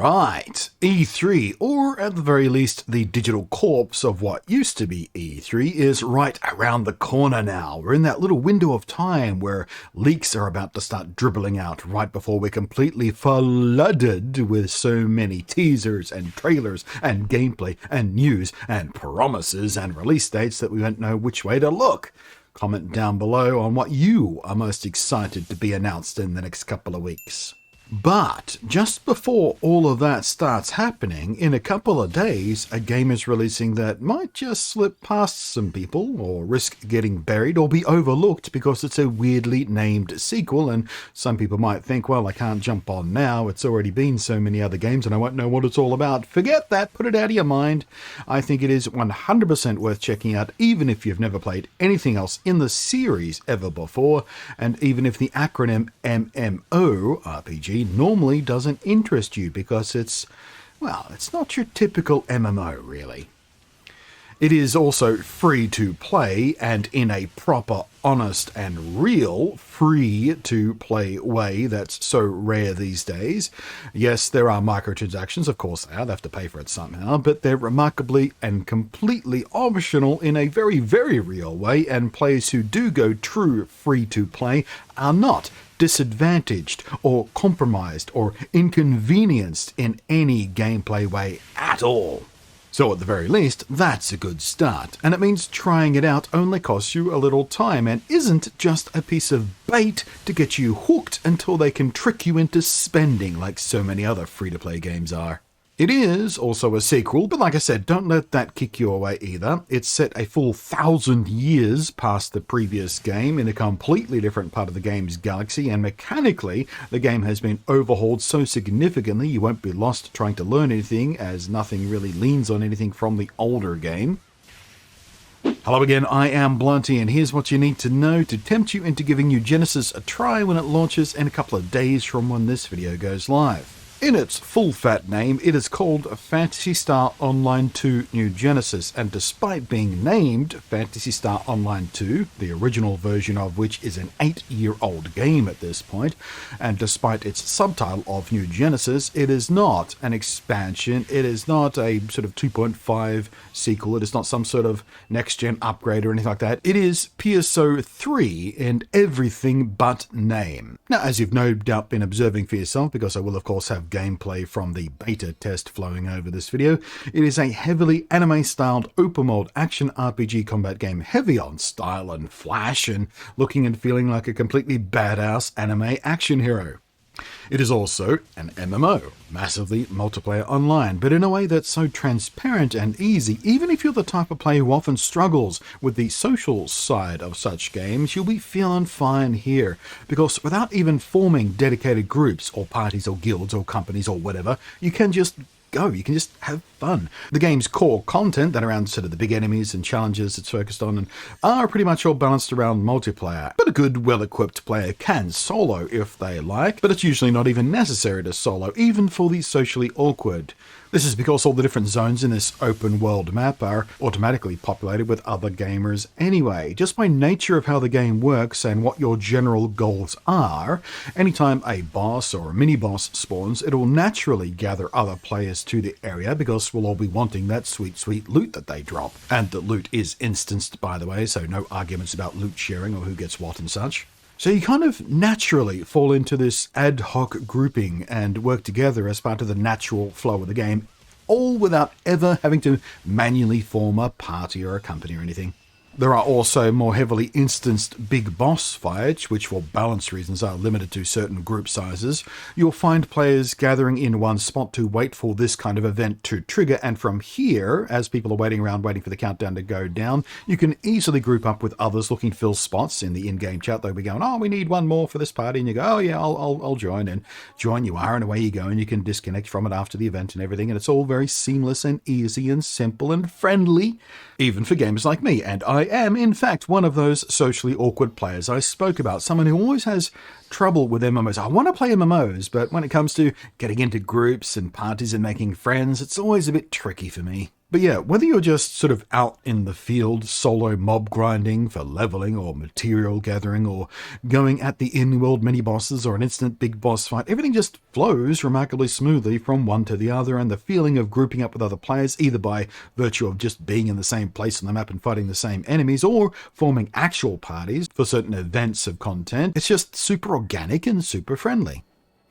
Right, E3, or at the very least the digital corpse of what used to be E3, is right around the corner now. We're in that little window of time where leaks are about to start dribbling out right before we're completely flooded with so many teasers and trailers and gameplay and news and promises and release dates that we don't know which way to look. Comment down below on what you are most excited to be announced in the next couple of weeks. But just before all of that starts happening, in a couple of days, a game is releasing that might just slip past some people, or risk getting buried, or be overlooked because it's a weirdly named sequel, and some people might think, well, I can't jump on now, it's already been so many other games and I won't know what it's all about. Forget that, put it out of your mind. I think it is 100% worth checking out, even if you've never played anything else in the series ever before, and even if the acronym MMORPG normally doesn't interest you because it's not your typical MMO really. It is also free to play, and in a proper, honest and real free to play way that's so rare these days. Yes, there are microtransactions, of course they have to pay for it somehow, but they're remarkably and completely optional in a very, very real way, and players who do go true free to play are not disadvantaged or compromised or inconvenienced in any gameplay way at all. So at the very least, that's a good start, and it means trying it out only costs you a little time and isn't just a piece of bait to get you hooked until they can trick you into spending like so many other free-to-play games are. It is also a sequel, but like I said, don't let that kick you away either. It's set a full 1,000 years past the previous game in a completely different part of the game's galaxy, and mechanically, the game has been overhauled so significantly you won't be lost trying to learn anything, as nothing really leans on anything from the older game. Hello again, I am Blunty, and here's what you need to know to tempt you into giving New Genesis a try when it launches in a couple of days from when this video goes live. In its full fat name, it is called Phantasy Star Online 2 New Genesis, and despite being named Phantasy Star Online 2, the original version of which is an 8-year-old game at this point, and despite its subtitle of New Genesis, it is not an expansion, it is not a sort of 2.5 sequel, it is not some sort of next-gen upgrade or anything like that. It is PSO 3 in everything but name. Now, as you've no doubt been observing for yourself, because I will of course have gameplay from the beta test flowing over this video, it is a heavily anime-styled open-world action RPG combat game heavy on style and flash and looking and feeling like a completely badass anime action hero. It is also an MMO, massively multiplayer online, but in a way that's so transparent and easy, even if you're the type of player who often struggles with the social side of such games, you'll be feeling fine here, because without even forming dedicated groups or parties or guilds or companies or whatever, you can just go, you can just have fun. The game's core content, that around sort of the big enemies and challenges it's focused on, and are pretty much all balanced around multiplayer. But a good, well-equipped player can solo if they like, but it's usually not even necessary to solo, even for the socially awkward. This is because all the different zones in this open world map are automatically populated with other gamers anyway. Just by nature of how the game works and what your general goals are, anytime a boss or a mini-boss spawns, it'll naturally gather other players to the area because we'll all be wanting that sweet, sweet loot that they drop. And the loot is instanced, by the way, so no arguments about loot sharing or who gets what and such. So you kind of naturally fall into this ad hoc grouping and work together as part of the natural flow of the game, all without ever having to manually form a party or a company or anything. There are also more heavily instanced big boss fights, which for balance reasons are limited to certain group sizes. You'll find players gathering in one spot to wait for this kind of event to trigger, and from here, as people are waiting around waiting for the countdown to go down, you can easily group up with others looking to fill spots in the in-game chat. They'll be going, oh, we need one more for this party, and you go, oh yeah, I'll join, and join you are, and away you go, and you can disconnect from it after the event and everything, and it's all very seamless and easy and simple and friendly, even for gamers like me, and I am, in fact, one of those socially awkward players I spoke about, someone who always has trouble with MMOs. I want to play MMOs, but when it comes to getting into groups and parties and making friends, it's always a bit tricky for me. But yeah, whether you're just sort of out in the field solo mob grinding for leveling or material gathering, or going at the in-world mini-bosses or an instant big boss fight, everything just flows remarkably smoothly from one to the other, and the feeling of grouping up with other players, either by virtue of just being in the same place on the map and fighting the same enemies, or forming actual parties for certain events of content, it's just super organic and super friendly.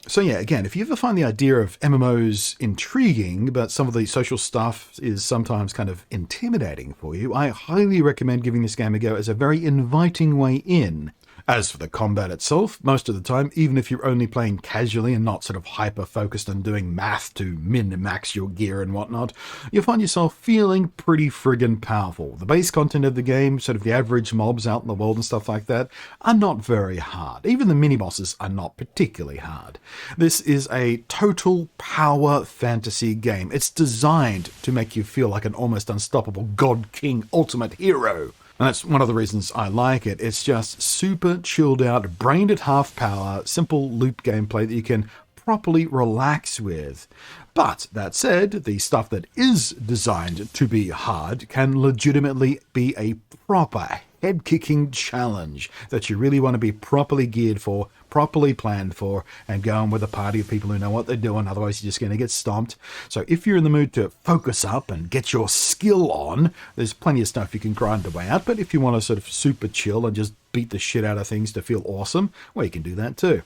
So yeah, again, if you ever find the idea of MMOs intriguing, but some of the social stuff is sometimes kind of intimidating for you, I highly recommend giving this game a go as a very inviting way in. As for the combat itself, most of the time, even if you're only playing casually and not sort of hyper-focused on doing math to min-max your gear and whatnot, you'll find yourself feeling pretty friggin' powerful. The base content of the game, sort of the average mobs out in the world and stuff like that, are not very hard. Even the mini-bosses are not particularly hard. This is a total power fantasy game. It's designed to make you feel like an almost unstoppable god-king ultimate hero. And that's one of the reasons I like it. It's just super chilled out, brained at half power, simple loop gameplay that you can properly relax with. But that said, the stuff that is designed to be hard can legitimately be a proper head-kicking challenge that you really want to be properly geared for, properly planned for, and going with a party of people who know what they're doing, otherwise you're just going to get stomped. So if you're in the mood to focus up and get your skill on, there's plenty of stuff you can grind away at, but if you want to sort of super chill and just beat the shit out of things to feel awesome, well, you can do that too.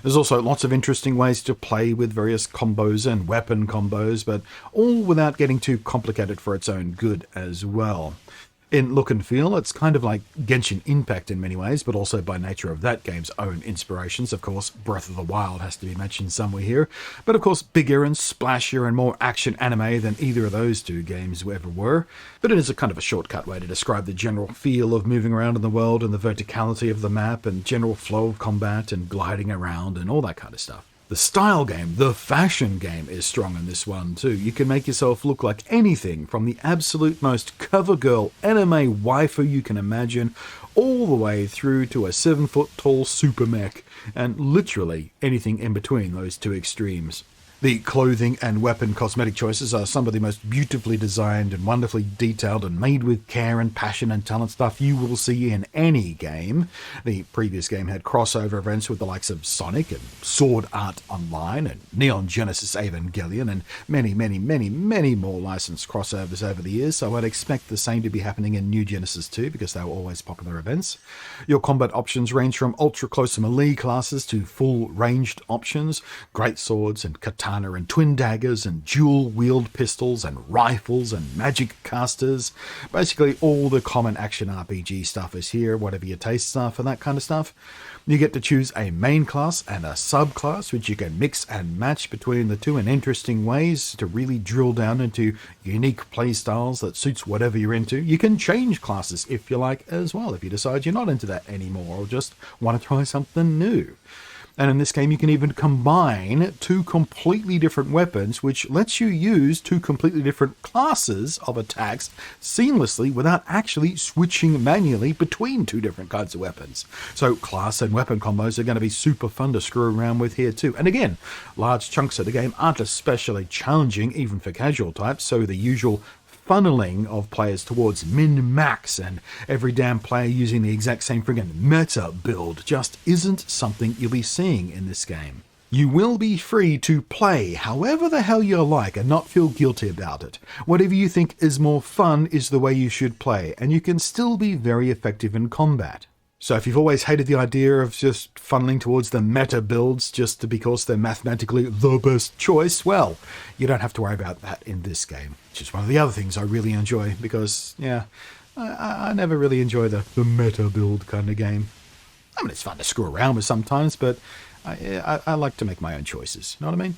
There's also lots of interesting ways to play with various combos and weapon combos, but all without getting too complicated for its own good as well. In look and feel, it's kind of like Genshin Impact in many ways, but also by nature of that game's own inspirations. Of course, Breath of the Wild has to be mentioned somewhere here, but of course bigger and splashier and more action anime than either of those two games ever were. But it is a kind of a shortcut way to describe the general feel of moving around in the world and the verticality of the map and general flow of combat and gliding around and all that kind of stuff. The style game, the fashion game, is strong in this one too. You can make yourself look like anything from the absolute most cover girl anime waifu you can imagine, all the way through to a 7-foot tall super mech, and literally anything in between those two extremes. The clothing and weapon cosmetic choices are some of the most beautifully designed and wonderfully detailed and made with care and passion and talent stuff you will see in any game. The previous game had crossover events with the likes of Sonic and Sword Art Online and Neon Genesis Evangelion and many more licensed crossovers over the years, so I'd expect the same to be happening in New Genesis 2 because they were always popular events. Your combat options range from ultra close melee classes to full ranged options, great swords and katana and twin daggers and dual-wield pistols and rifles and magic casters. Basically, all the common action RPG stuff is here, whatever your tastes are for that kind of stuff. You get to choose a main class and a subclass, which you can mix and match between the two in interesting ways to really drill down into unique playstyles that suits whatever you're into. You can change classes if you like as well, if you decide you're not into that anymore or just want to try something new. And in this game, you can even combine two completely different weapons, which lets you use two completely different classes of attacks seamlessly without actually switching manually between two different kinds of weapons. So class and weapon combos are going to be super fun to screw around with here too. And again, large chunks of the game aren't especially challenging, even for casual types, so the usual funneling of players towards min-max and every damn player using the exact same friggin' meta build just isn't something you'll be seeing in this game. You will be free to play however the hell you like and not feel guilty about it. Whatever you think is more fun is the way you should play, and you can still be very effective in combat. So if you've always hated the idea of just funneling towards the meta builds just because they're mathematically the best choice, well, you don't have to worry about that in this game. Which is one of the other things I really enjoy because, yeah, I never really enjoy the meta build kind of game. I mean, it's fun to screw around with sometimes, but I like to make my own choices. You know what I mean?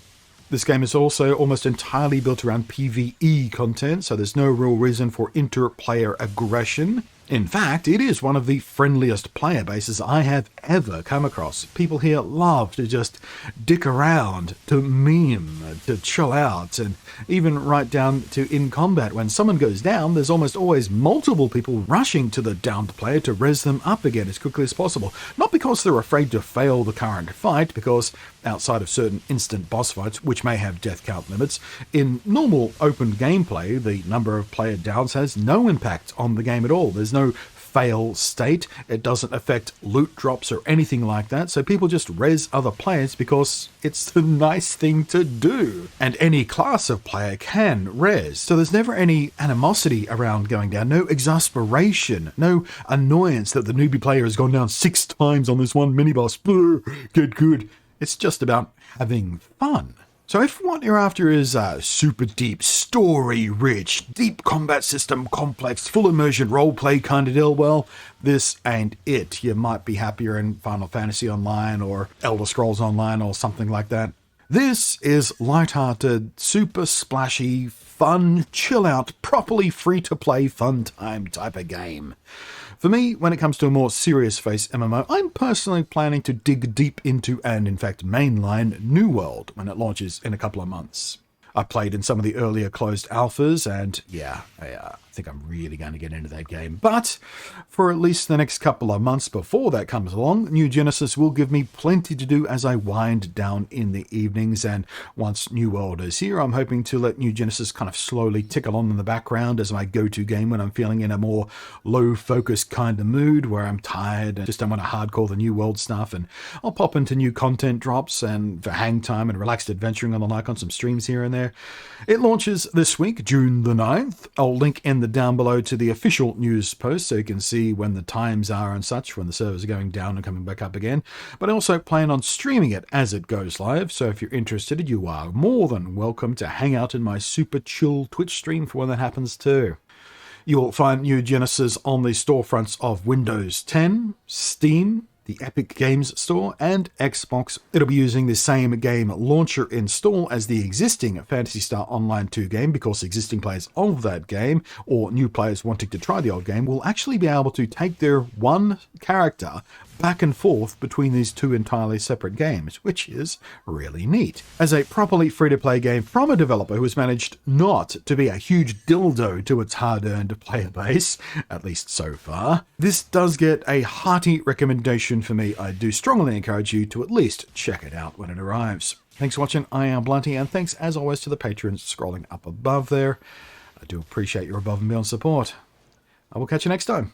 This game is also almost entirely built around PvE content, so there's no real reason for inter-player aggression. In fact, it is one of the friendliest player bases I have ever come across. People here love to just dick around, to meme, to chill out, and even right down to in combat. When someone goes down, there's almost always multiple people rushing to the downed player to res them up again as quickly as possible. Not because they're afraid to fail the current fight, because outside of certain instant boss fights, which may have death count limits. In normal open gameplay, the number of player downs has no impact on the game at all. There's no fail state. It doesn't affect loot drops or anything like that, so people just res other players because it's the nice thing to do. And any class of player can res, so there's never any animosity around going down, no exasperation, no annoyance that the newbie player has gone down 6 times on this one mini-boss. Get good. It's just about having fun. So if what you're after is super deep, story-rich, deep combat system, complex, full immersion roleplay kind of deal, well, this ain't it. You might be happier in Final Fantasy Online or Elder Scrolls Online or something like that. This is light-hearted, super splashy, fun, chill-out, properly free-to-play fun time type of game. For me, when it comes to a more serious face MMO, I'm personally planning to dig deep into and, in fact, mainline New World when it launches in a couple of months. I played in some of the earlier closed alphas, and yeah, I think I'm really going to get into that game. But for at least the next couple of months before that comes along, New Genesis will give me plenty to do as I wind down in the evenings. And once New World is here, I'm hoping to let New Genesis kind of slowly tick along in the background as my go-to game when I'm feeling in a more low-focus kind of mood where I'm tired and just don't want to hardcore the New World stuff. And I'll pop into new content drops and for hang time and relaxed adventuring on the like on some streams here and there. It launches this week, June the 9th. I'll link in the down below to the official news post so you can see when the times are and such, when the servers are going down and coming back up again. But I also plan on streaming it as it goes live, so if you're interested, you are more than welcome to hang out in my super chill Twitch stream for when that happens too. You'll find New Genesis on the storefronts of Windows 10, Steam, the Epic Games Store, and Xbox. It'll be using the same game launcher install as the existing Phantasy Star Online 2 game, because existing players of that game, or new players wanting to try the old game, will actually be able to take their one character back and forth between these two entirely separate games, which is really neat. As a properly free-to-play game from a developer who has managed not to be a huge dildo to its hard-earned player base, at least so far, this does get a hearty recommendation for me. I do strongly encourage you to at least check it out when it arrives. Thanks for watching. I am Blunty, and thanks as always to the patrons scrolling up above there. I do appreciate your above and beyond support. I will catch you next time.